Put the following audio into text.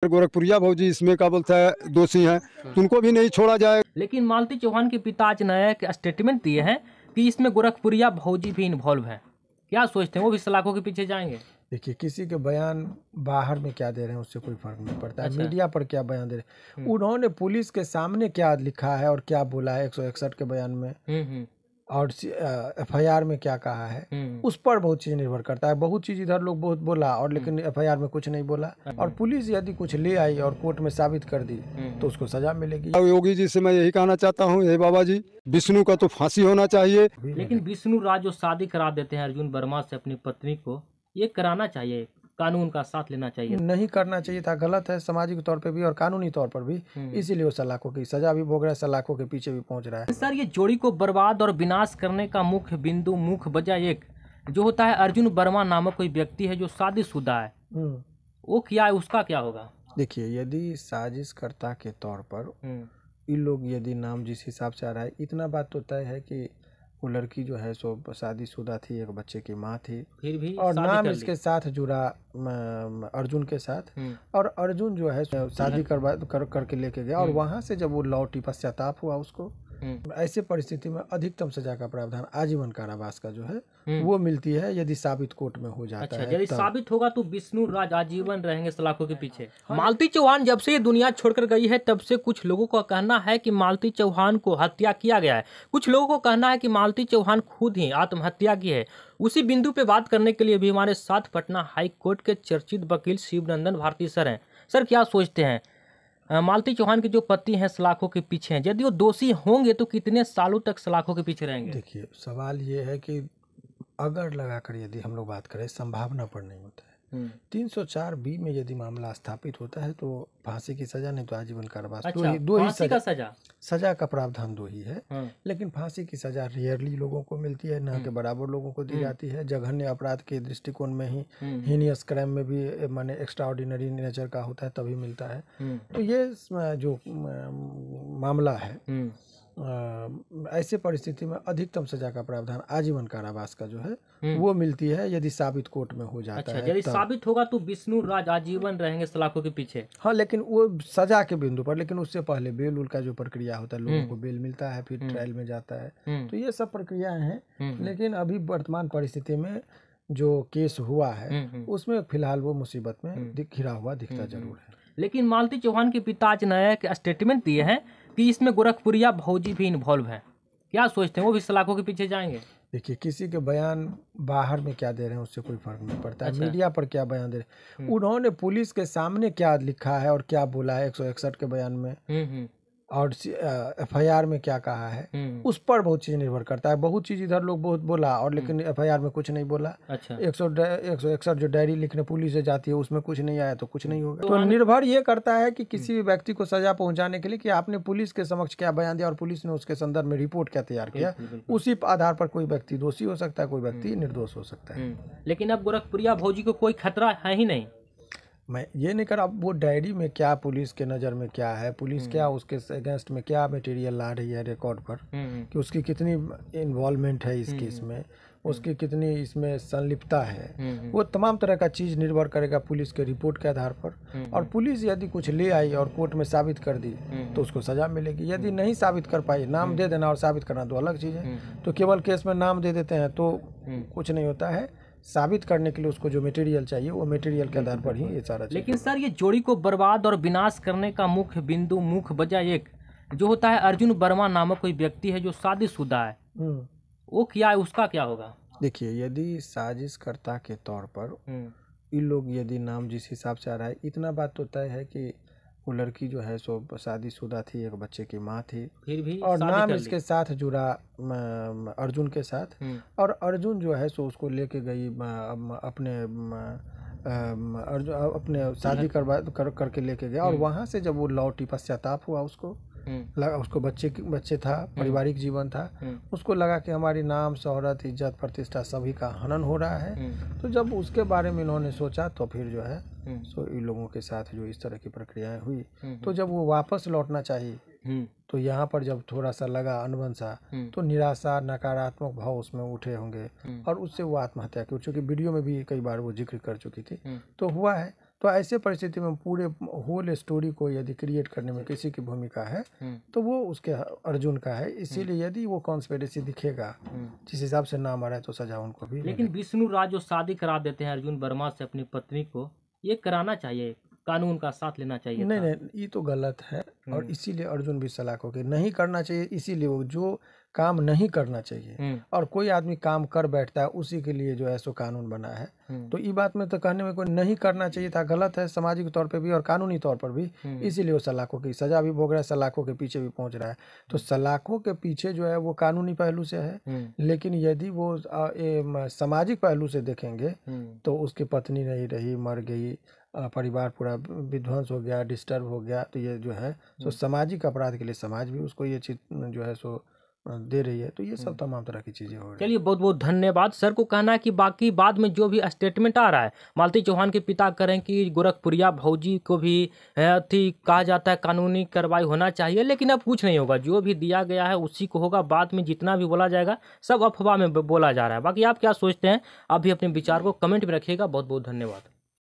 गोरखपुरिया भौजी इसमें क्या बोलता है दोषी हैं, तो उनको भी नहीं छोड़ा जाए। लेकिन मालती चौहान के पिता आज नया एक स्टेटमेंट दिए हैं कि इसमें गोरखपुरिया भौजी भी इन्वॉल्व हैं। क्या सोचते हैं, वो भी सलाखों के पीछे जाएंगे? देखिए, किसी के बयान बाहर में क्या दे रहे हैं उससे कोई फर्क नहीं पड़ता है। अच्छा। मीडिया पर क्या बयान दे रहे हैं, उन्होंने पुलिस के सामने क्या लिखा है और क्या बोला है 161 के बयान में और FIR में क्या कहा है, उस पर बहुत चीज़ निर्भर करता है। बहुत चीज़ इधर लोग बहुत बोला और लेकिन FIR में कुछ नहीं बोला। और पुलिस यदि कुछ ले आई और कोर्ट में साबित कर दी तो उसको सजा मिलेगी। योगी जी से मैं यही कहना चाहता हूँ, हे बाबा जी, विष्णु का तो फांसी होना चाहिए। लेकिन विष्णु राज जो शादी करा देते हैं अर्जुन वर्मा से अपनी पत्नी को, ये कराना चाहिए, कानून का साथ लेना चाहिए? नहीं करना चाहिए था, गलत है सामाजिक तौर पे भी और कानूनी तौर पर भी। इसीलिए वो सलाखों की सजा भी भोग रहा है, सलाखों के पीछे भी पहुंच रहा है। सर, ये जोड़ी को बर्बाद और विनाश करने का मुख्य बिंदु, मुख्य वजह एक जो होता है अर्जुन वर्मा नामक कोई व्यक्ति है जो शादीशुदा है, वो क्या है, उसका क्या होगा? देखिए, यदि साजिशकर्ता के तौर पर इन लोग यदि नाम जिस हिसाब से आ रहा है, इतना बात तो तय है कि वो लड़की जो है सो शादीशुदा थी, एक बच्चे की माँ थी, फिर भी और नाम कर इसके साथ जुड़ा अर्जुन के साथ। और अर्जुन जो है शादी करके लेके गया और वहां से जब वो लौटी पश्चाताप हुआ उसको। ऐसे परिस्थिति में अधिकतम सजा का प्रावधान आजीवन कारावास का जो है वो मिलती है, यदि साबित कोर्ट में हो जाता है। यदि साबित होगा तो विष्णु राज आजीवन रहेंगे सलाखों के पीछे। मालती चौहान जब से ये दुनिया छोड़कर गई है तब से कुछ लोगों का कहना है कि मालती चौहान को हत्या किया गया है, कुछ लोगों को कहना है कि मालती चौहान खुद ही आत्महत्या की है। उसी बिंदु पे बात करने के लिए भी हमारे साथ पटना हाई कोर्ट के चर्चित वकील शिवनंदन भारती सर हैं। सर, क्या सोचते हैं, मालती चौहान के जो पति हैं सलाखों के पीछे हैं, यदि वो दोषी होंगे तो कितने सालों तक सलाखों के पीछे रहेंगे? देखिए, सवाल ये है कि अगर लगाकर यदि हम लोग बात करें, संभावना पर नहीं होता है। 304B में यदि मामला स्थापित होता है तो फांसी की सजा नहीं तो आजीवन कारावास। अच्छा, दो ही सजा का प्रावधान दो ही है। लेकिन फांसी की सजा रेयरली लोगों को मिलती है, न के बराबर लोगों को दी जाती है। जघन्य अपराध के दृष्टिकोण में ही, हीनियस क्राइम में भी माने एक्स्ट्राऑर्डिनरी नेचर का होता है तभी मिलता है। तो ये जो मामला है, ऐसे परिस्थिति में अधिकतम सजा का प्रावधान आजीवन कारावास का जो है वो मिलती है, यदि साबित कोर्ट में हो जाता है। यदि साबित होगा तो विष्णु राज आजीवन रहेंगे सलाखों के पीछे। हाँ, लेकिन वो सजा के बिंदु पर, लेकिन उससे पहले बेल उल का जो प्रक्रिया होता है, लोगों को बेल मिलता है, फिर ट्रायल में जाता है, तो ये सब प्रक्रियाएं हैं। लेकिन अभी वर्तमान परिस्थिति में जो केस हुआ है उसमें फिलहाल वो मुसीबत में घिरा हुआ दिखता जरूर है। लेकिन मालती चौहान के पिता आज नया एक स्टेटमेंट दिए हैं कि इसमें गोरखपुरिया भौजी भी इन्वॉल्व हैं। क्या सोचते हैं, वो भी सलाखों के पीछे जाएंगे? देखिए, किसी के बयान बाहर में क्या दे रहे हैं उससे कोई फर्क नहीं पड़ता है। मीडिया पर क्या बयान दे रहे हैं, उन्होंने पुलिस के सामने क्या लिखा है और क्या बोला है 161 के बयान में और FIR में क्या कहा है, उस पर बहुत चीज़ निर्भर करता है। बहुत चीज़ इधर लोग बहुत बोला और लेकिन FIR में कुछ नहीं बोला। अच्छा। 161 जो डायरी लिखने पुलिस से जाती है उसमें कुछ नहीं आया तो कुछ नहीं होगा। तो निर्भर ये करता है कि किसी भी व्यक्ति को सजा पहुंचाने के लिए कि आपने पुलिस के समक्ष क्या बयान दिया और पुलिस ने उसके संदर्भ में रिपोर्ट क्या तैयार किया, उसी आधार पर कोई व्यक्ति दोषी हो सकता है, कोई व्यक्ति निर्दोष हो सकता है। लेकिन अब गोरखपुरिया भौजी को कोई खतरा है ही नहीं। मैं ये नहीं कर, अब वो डायरी में क्या पुलिस के नज़र में क्या है, पुलिस क्या उसके अगेंस्ट में क्या मटेरियल ला रही है रिकॉर्ड पर, कि उसकी कितनी इन्वॉल्वमेंट है इस केस में, उसकी कितनी इसमें संलिप्तता है, वो तमाम तरह का चीज़ निर्भर करेगा पुलिस के रिपोर्ट के आधार पर। और पुलिस यदि कुछ ले आई और कोर्ट में साबित कर दी तो उसको सजा मिलेगी। यदि नहीं साबित कर पाई, नाम दे देना और साबित करना दो अलग चीज़ है। तो केवल केस में नाम दे देते हैं तो कुछ नहीं होता है, साबित करने के लिए उसको जो मटेरियल चाहिए वो मटेरियल के आधार पर ही ये सारा। लेकिन सर, ये जोड़ी को बर्बाद और विनाश करने का मुख्य बिंदु, मुख्य वजह एक जो होता है अर्जुन वर्मा नामक कोई व्यक्ति है जो शादीशुदा है, वो क्या है, उसका क्या होगा? देखिए, यदि साजिशकर्ता के तौर पर इन लोग यदि नाम जिस हिसाब से आ रहा है, इतना बात तो तय है कि वो लड़की जो है सो शादीशुदा थी, एक बच्चे की माँ थी, फिर भी और नाम इसके साथ जुड़ा अर्जुन के साथ। और अर्जुन जो है सो उसको लेके गई अपने शादी करके लेके गया और वहां से जब वो लौटी पश्चाताप हुआ उसको बच्चे था, पारिवारिक जीवन था, उसको लगा कि हमारी नाम, शोहरत, इज्जत, प्रतिष्ठा सभी का हनन हो रहा है। तो जब उसके बारे में इन्होंने सोचा तो फिर जो है सो इन लोगों के साथ जो इस तरह की प्रक्रियाएं हुई, तो जब वो वापस लौटना चाहिए तो यहाँ पर जब थोड़ा सा लगा अनबन सा, तो निराशा, नकारात्मक भाव उसमें उठे होंगे और उससे वो आत्महत्या की, चूँकि वीडियो में भी कई बार वो जिक्र कर चुकी थी, तो हुआ है। तो ऐसे परिस्थिति में पूरे होल स्टोरी को यदि क्रिएट करने में किसी की भूमिका है तो वो उसके अर्जुन का है। इसीलिए यदि वो कॉन्स्पिरेसी दिखेगा जिस हिसाब से नाम आ रहा है तो सजा उनको भी लेकिन विष्णु राज जो शादी करा देते हैं अर्जुन वर्मा से अपनी पत्नी को, ये कराना चाहिए, कानून का साथ लेना चाहिए नहीं था। नहीं, ये तो गलत है और इसीलिए अर्जुन भी सलाखों के नहीं करना चाहिए। इसीलिए वो जो काम नहीं करना चाहिए और कोई आदमी काम कर बैठता है उसी के लिए जो है सो कानून बना है। तो ये बात में तो कहने में कोई नहीं करना चाहिए था गलत है, सामाजिक तौर पे भी और कानूनी तौर पर भी। इसीलिए वो सलाखों की सजा भी भोग रहा है, सलाखों के पीछे भी पहुंच रहा है। तो सलाखों के पीछे जो है वो कानूनी पहलू से है, लेकिन यदि वो सामाजिक पहलू से देखेंगे तो उसकी पत्नी नहीं रही, मर गई, परिवार पूरा विध्वंस हो गया, डिस्टर्ब हो गया, तो ये जो है सो सामाजिक अपराध के लिए समाज भी उसको ये चीज जो है सो दे रही है। तो ये सब तमाम तरह की चीजें हो रही है। चलिए बहुत बहुत धन्यवाद। सर को कहना है कि बाकी बाद में जो भी स्टेटमेंट आ रहा है मालती चौहान के पिता करें कि गोरखपुरिया भौजी को भी थी कहा जाता है कानूनी कार्रवाई होना चाहिए, लेकिन अब कुछ नहीं होगा, जो भी दिया गया है उसी को होगा। बाद में जितना भी बोला जाएगा सब अफवाह में बोला जा रहा है। बाकी आप क्या सोचते हैं, आप भी अपने विचार को कमेंट में रखिएगा। बहुत बहुत धन्यवाद।